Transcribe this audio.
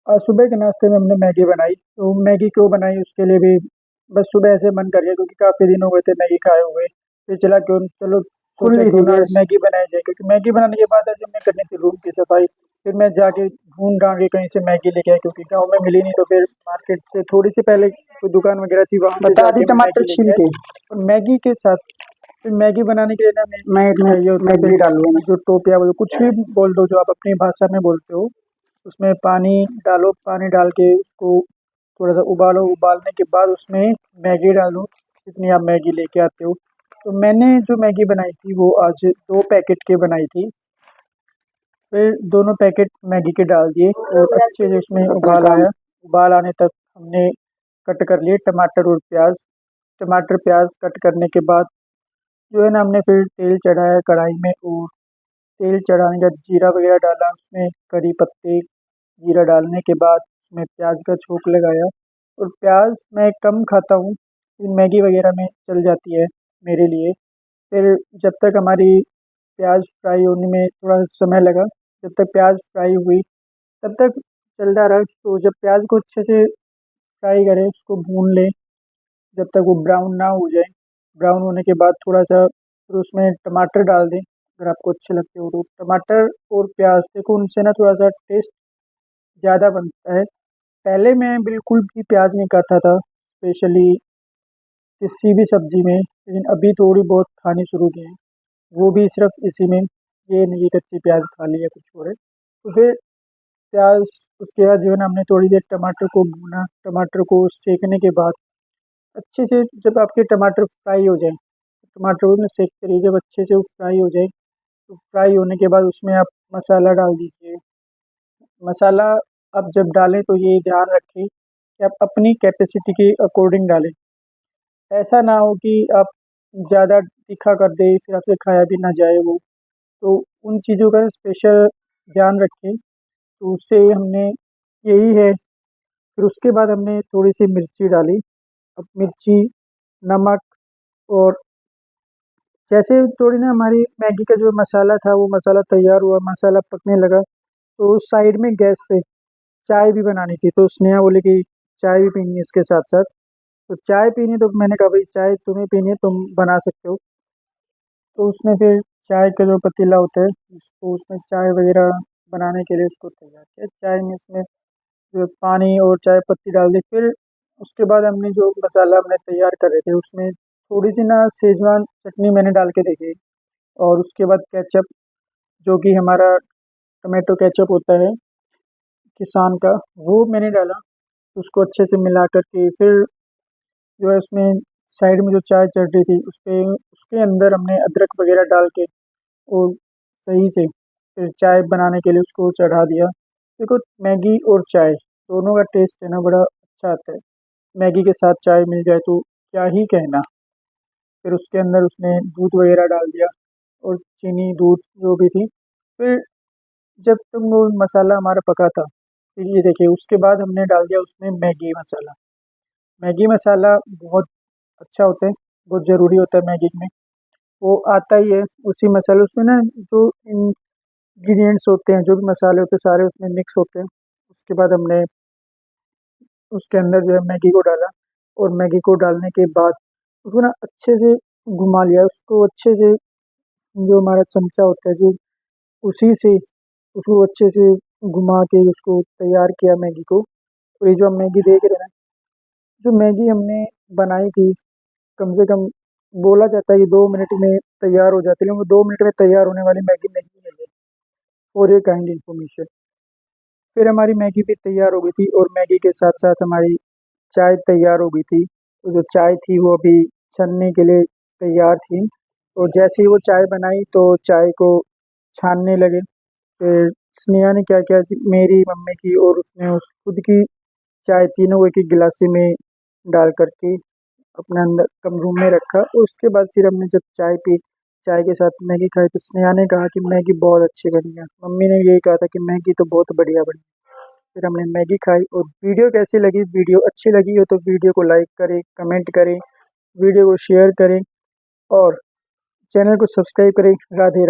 आज सुबह के नाश्ते में हमने मैगी बनाई। तो मैगी क्यों बनाई उसके लिए भी बस सुबह ऐसे मन कर गया, क्योंकि काफ़ी दिन हो गए थे मैगी खाए हुए। फिर चला क्यों चलो खुल सोचा ली क्यों थी ना आज गैस। मैगी बनाई जाए, क्योंकि मैगी बनाने के बाद ऐसे हमने करनी थी रूम की सफाई। फिर मैं जाके ढूंढ ढांड के कहीं से मैगी लेके आया, क्योंकि गाँव में मिली नहीं। तो फिर मार्केट से थोड़ी सी पहले कोई दुकान वगैरह थी, वहाँ से बता दी जाके मैं टमाटर मैगी लेके छील आया। के। और मैगी के साथ फिर मैगी बनाने के लिए ना हमें मैं इसमें चाहिए होता है फिर मैगी डालूंगा मैं। जो टोपिया बोलो, कुछ भी बोल दो जो आप अपनी भाषा में बोलते हो। उसमें पानी डालो, पानी डाल के उसको थोड़ा सा उबालो। उबालने के बाद उसमें मैगी डालो, जितनी आप मैगी लेके आते हो। तो मैंने जो मैगी बनाई थी वो आज 2 पैकेट की बनाई थी। फिर दोनों पैकेट मैगी के डाल दिए और अच्छे से उसमें अपना उबाल काम। आया। उबाल आने तक हमने कट कर लिए टमाटर और प्याज। टमाटर प्याज कट करने के बाद जो है ना, हमने फिर तेल चढ़ाया कढ़ाई में। और तेल चढ़ाने के बाद जीरा वगैरह डाला, उसमें करी पत्ते। जीरा डालने के बाद उसमें प्याज का छोंक लगाया। और प्याज मैं कम खाता हूँ, लेकिन मैगी वगैरह में चल जाती है मेरे लिए। फिर जब तक हमारी प्याज फ्राई होने में थोड़ा समय लगा, जब तक प्याज फ्राई हुई तब तक चलता रहा। तो जब प्याज को अच्छे से फ्राई करें, उसको भून लें जब तक वो ब्राउन ना हो जाए। ब्राउन होने के बाद थोड़ा सा फिर उसमें टमाटर डाल दें, अगर आपको अच्छे लगते हो तो। टमाटर और प्याज देखो, उनसे ना थोड़ा सा टेस्ट ज़्यादा बनता है। पहले मैं बिल्कुल भी प्याज नहीं खाता था, स्पेशली किसी भी सब्जी में, लेकिन अभी थोड़ी बहुत खानी शुरू की है, वो भी सिर्फ इसी में। ये नहीं कि कच्ची प्याज खा ली है कुछ और है। तो फिर प्याज उसके बाद जो है ना, हमने थोड़ी देर टमाटर को भूना। टमाटर को सेकने के बाद अच्छे से जब आपके टमाटर फ्राई हो जाए, टमाटर को ना सेकते रहिए। जब अच्छे से वो फ्राई हो जाए, तो फ्राई होने के बाद उसमें आप मसाला डाल दीजिए। मसाला आप जब डालें तो ये ध्यान रखें कि आप अपनी कैपेसिटी के अकॉर्डिंग डालें। ऐसा ना हो कि आप ज़्यादा तीखा कर दें, फिर आपसे खाया भी ना जाए वो। तो उन चीज़ों का स्पेशल ध्यान रखें। तो उससे हमने यही है। फिर उसके बाद हमने थोड़ी सी मिर्ची डाली। अब मिर्ची, नमक, और जैसे थोड़ी ना हमारी मैगी का जो मसाला था वो मसाला तैयार हुआ, मसाला पकने लगा, तो उस साइड में गैस पे चाय भी बनानी थी। तो स्नेहा बोली कि चाय भी पीनी है इसके साथ साथ। तो चाय पीनी, तो मैंने कहा भाई चाय तुम्हें पीनी है, तुम बना सकते हो। तो उसने फिर चाय का जो पतीला होता है, जिसको उसमें चाय वगैरह बनाने के लिए उसको तैयार किया। चाय में उसमें जो पानी और चाय पत्ती डाल दी। फिर उसके बाद हमने जो मसाला हमने तैयार करे थे उसमें थोड़ी सी ना सेजवान चटनी मैंने डाल के देखी। और उसके बाद केचप, जो कि हमारा टमाटो केचप होता है किसान का, वो मैंने डाला। उसको अच्छे से मिला करके फिर जो है उसमें साइड में जो चाय चल रही थी उस पे उसके अंदर हमने अदरक वगैरह डाल के और सही से फिर चाय बनाने के लिए उसको चढ़ा दिया। देखो, मैगी और चाय दोनों का टेस्ट है ना बड़ा अच्छा आता है। मैगी के साथ चाय मिल जाए तो क्या ही कहना। फिर उसके अंदर उसने दूध वगैरह डाल दिया, और चीनी दूध जो भी थी। फिर जब तक वो मसाला हमारा पका था, फिर ये देखिए उसके बाद हमने डाल दिया उसमें मैगी मसाला। मैगी मसाला बहुत अच्छा होता है, बहुत ज़रूरी होता है मैगी में। वो आता ही है उसी मसाले, उसमें ना जो इंग्रीडियंट्स होते हैं, जो भी मसाले होते हैं सारे उसमें मिक्स होते हैं। उसके बाद हमने उसके अंदर जो है मैगी को डाला। और मैगी को डालने के बाद उसको ना अच्छे से घुमा लिया। उसको अच्छे से जो हमारा चमचा होता है जी, उसी से उसको अच्छे से घुमा के उसको तैयार किया मैगी को। और ये जो हम मैगी देख रहे हैं ना, जो मैगी हमने बनाई थी, कम से कम बोला जाता है कि 2 मिनट में तैयार हो जाती है, लेकिन वो 2 मिनट में तैयार होने वाली मैगी नहीं है ये। और ये काइंड इन्फॉर्मेशन। फिर हमारी मैगी भी तैयार हो गई थी, और मैगी के साथ साथ हमारी चाय तैयार हो गई थी। तो जो चाय थी वो अभी छनने के लिए तैयार थी। और जैसे ही वो चाय बनाई तो चाय को छानने लगे। फिर स्नेहा ने क्या किया कि मेरी मम्मी की और उसने उस खुद की चाय तीनों एक एक गिलासी में डाल करके अपने अंदर कम रूम में रखा। और उसके बाद फिर हमने जब चाय पी, चाय के साथ मैगी खाई, तो स्नेहा ने कहा कि मैगी बहुत अच्छी बनी है। मम्मी ने यही कहा था कि मैगी तो बहुत बढ़िया बनी। फिर हमने मैगी खाई। और वीडियो कैसी लगी, वीडियो अच्छी लगी हो तो वीडियो को लाइक करें, कमेंट करें, वीडियो को शेयर करें, और चैनल को सब्सक्राइब करें। राधे राधे।